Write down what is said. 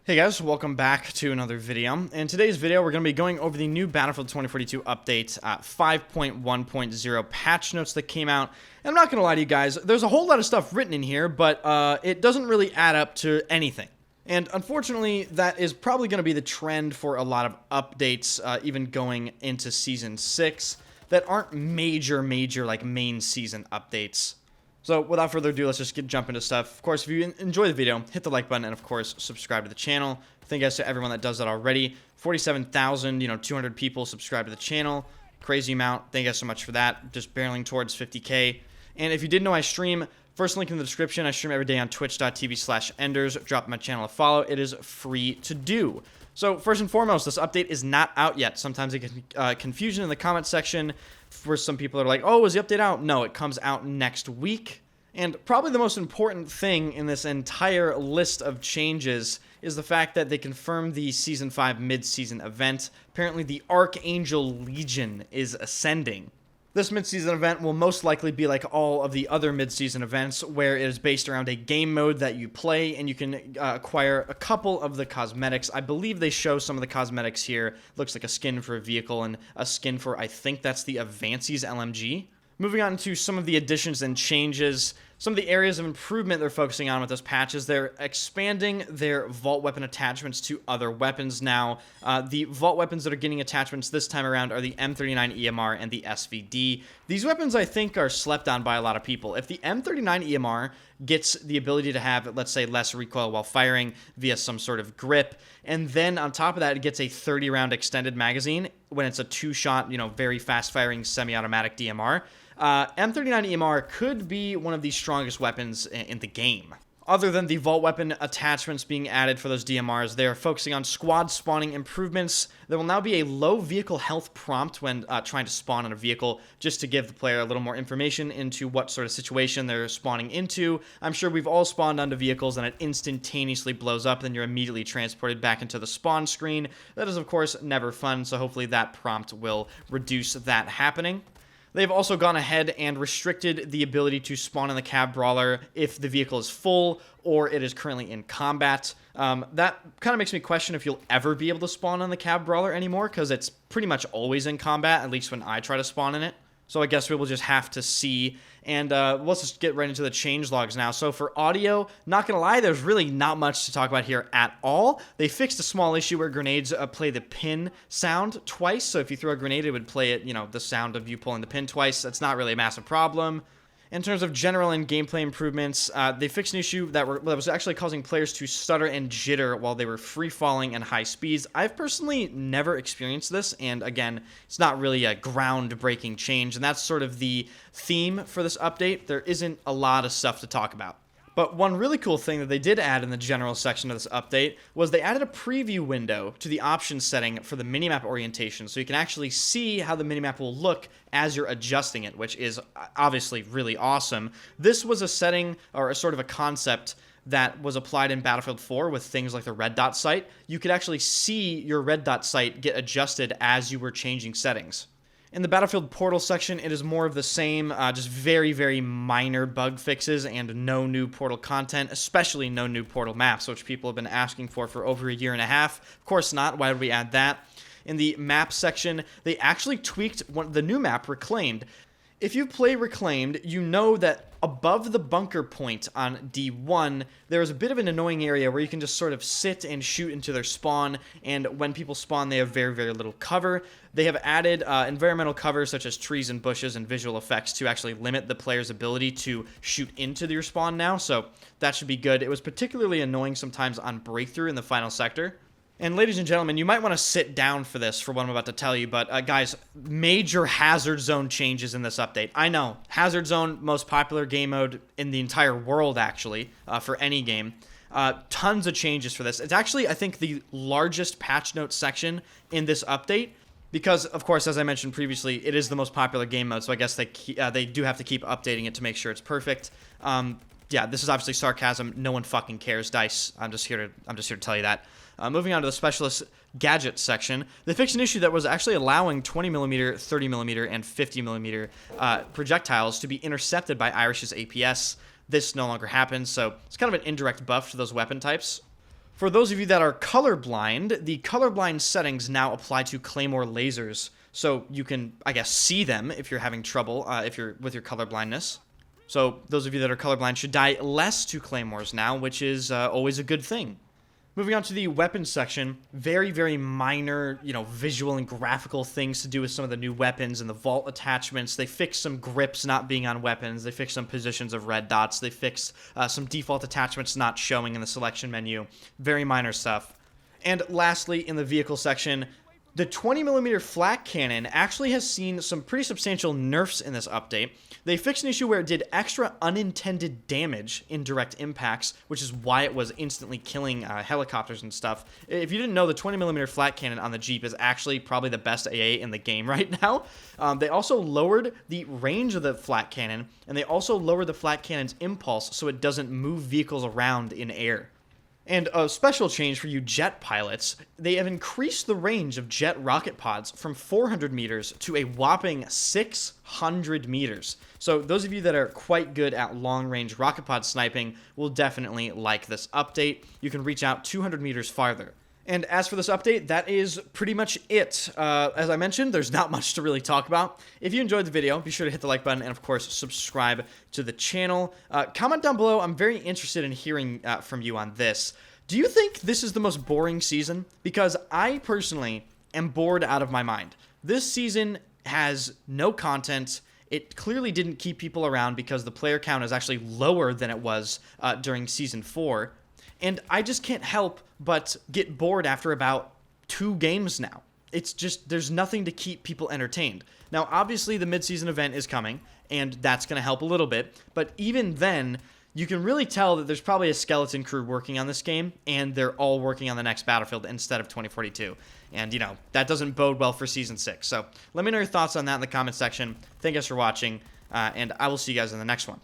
Hey guys, welcome back to another video. In today's video, we're going to be going over the new Battlefield 2042 update 5.1.0 patch notes that came out. And I'm not going to lie to you guys, there's a whole lot of stuff written in here, but it doesn't really add up to anything. And unfortunately, that is probably going to be the trend for a lot of updates, even going into Season 6, that aren't major like main season updates. So without further ado, let's just jump into stuff. Of course, if you enjoy the video, hit the like button and of course subscribe to the channel. Thank you guys to everyone that does that already. 47,000, 200 people subscribe to the channel. Crazy amount. Thank you guys so much for that. Just barreling towards 50K. And if you didn't know I stream, first link in the description. I stream every day on twitch.tv/enders. Drop my channel a follow. It is free to do. So first and foremost, this update is not out yet. Sometimes I get confusion in the comment section where some people are like, oh, is the update out? No, it comes out next week. And probably the most important thing in this entire list of changes is the fact that they confirmed the Season 5 mid-season event. Apparently the Archangel Legion is ascending. This mid-season event will most likely be like all of the other mid-season events, where it is based around a game mode that you play, and you can acquire a couple of the cosmetics. I believe they show some of the cosmetics here. Looks like a skin for a vehicle and a skin for, I think that's the Avances LMG. Moving on to some of the additions and changes, some of the areas of improvement they're focusing on with this patch is they're expanding their vault weapon attachments to other weapons now. The vault weapons that are getting attachments this time around are the M39 EMR and the SVD. These weapons, I think, are slept on by a lot of people. If the M39 EMR gets the ability to have, let's say, less recoil while firing via some sort of grip, and then on top of that, it gets a 30-round extended magazine when it's a two-shot, very fast-firing semi-automatic DMR. M39 EMR could be one of the strongest weapons in the game. Other than the vault weapon attachments being added for those DMRs, they're focusing on squad spawning improvements. There will now be a low vehicle health prompt when trying to spawn on a vehicle, just to give the player a little more information into what sort of situation they're spawning into. I'm sure we've all spawned onto vehicles and it instantaneously blows up, then you're immediately transported back into the spawn screen. That is, of course, never fun, so hopefully that prompt will reduce that happening. They've also gone ahead and restricted the ability to spawn in the cab brawler if the vehicle is full or it is currently in combat. That kind of makes me question if you'll ever be able to spawn on the cab brawler anymore, because it's pretty much always in combat, at least when I try to spawn in it. So I guess we will just have to see. And let's just get right into the changelogs now. So for audio, not going to lie, there's really not much to talk about here at all. They fixed a small issue where grenades play the pin sound twice. So if you throw a grenade, it would play it, the sound of you pulling the pin twice. That's not really a massive problem. In terms of general and gameplay improvements, they fixed an issue that was actually causing players to stutter and jitter while they were free-falling and high speeds. I've personally never experienced this, and again, it's not really a groundbreaking change, and that's sort of the theme for this update. There isn't a lot of stuff to talk about. But one really cool thing that they did add in the general section of this update was they added a preview window to the options setting for the minimap orientation, so you can actually see how the minimap will look as you're adjusting it, which is obviously really awesome. This was a setting, or a sort of a concept, that was applied in Battlefield 4 with things like the red dot sight. You could actually see your red dot sight get adjusted as you were changing settings. In the Battlefield Portal section, it is more of the same, just very minor bug fixes and no new Portal content, especially no new Portal maps, which people have been asking for over a year and a half. Of course not. Why would we add that? In the map section, they actually tweaked the new map, Reclaimed. If you play Reclaimed, you know that above the bunker point on D1, there is a bit of an annoying area where you can just sort of sit and shoot into their spawn, and when people spawn, they have very little cover. They have added environmental cover such as trees and bushes and visual effects to actually limit the player's ability to shoot into your spawn now, so that should be good. It was particularly annoying sometimes on Breakthrough in the final sector. And ladies and gentlemen, you might want to sit down for this, for what I'm about to tell you, but guys, major Hazard Zone changes in this update. I know, Hazard Zone, most popular game mode in the entire world, actually, for any game. Tons of changes for this. It's actually, I think, the largest patch notes section in this update, because, of course, as I mentioned previously, it is the most popular game mode, so I guess they do have to keep updating it to make sure it's perfect. Yeah, this is obviously sarcasm. No one fucking cares, DICE. I'm just here to tell you that. Moving on to the specialist gadget section, they fixed an issue that was actually allowing 20mm, 30mm, and 50mm projectiles to be intercepted by Irish's APS. This no longer happens, so it's kind of an indirect buff to those weapon types. For those of you that are colorblind, the colorblind settings now apply to Claymore lasers, so you can, I guess, see them if you're having trouble with your colorblindness. So those of you that are colorblind should die less to Claymores now, which is always a good thing. Moving on to the weapons section, very, very minor, visual and graphical things to do with some of the new weapons and the vault attachments. They fixed some grips not being on weapons. They fixed some positions of red dots. They fixed some default attachments not showing in the selection menu. Very minor stuff. And lastly, in the vehicle section, the 20mm flat cannon actually has seen some pretty substantial nerfs in this update. They fixed an issue where it did extra unintended damage in direct impacts, which is why it was instantly killing helicopters and stuff. If you didn't know, the 20mm flat cannon on the Jeep is actually probably the best AA in the game right now. They also lowered the range of the flat cannon, and they also lowered the flat cannon's impulse so it doesn't move vehicles around in air. And a special change for you jet pilots, they have increased the range of jet rocket pods from 400 meters to a whopping 600 meters. So those of you that are quite good at long-range rocket pod sniping will definitely like this update. You can reach out 200 meters farther. And as for this update, that is pretty much it. As I mentioned, there's not much to really talk about. If you enjoyed the video, be sure to hit the like button and, of course, subscribe to the channel. Comment down below. I'm very interested in hearing from you on this. Do you think this is the most boring season? Because I personally am bored out of my mind. This season has no content. It clearly didn't keep people around because the player count is actually lower than it was during Season 4. And I just can't help but get bored after about 2 games now. It's just, there's nothing to keep people entertained. Now, obviously, the mid-season event is coming, and that's going to help a little bit. But even then, you can really tell that there's probably a skeleton crew working on this game, and they're all working on the next Battlefield instead of 2042. And, that doesn't bode well for Season 6. So let me know your thoughts on that in the comment section. Thank you guys for watching, and I will see you guys in the next one.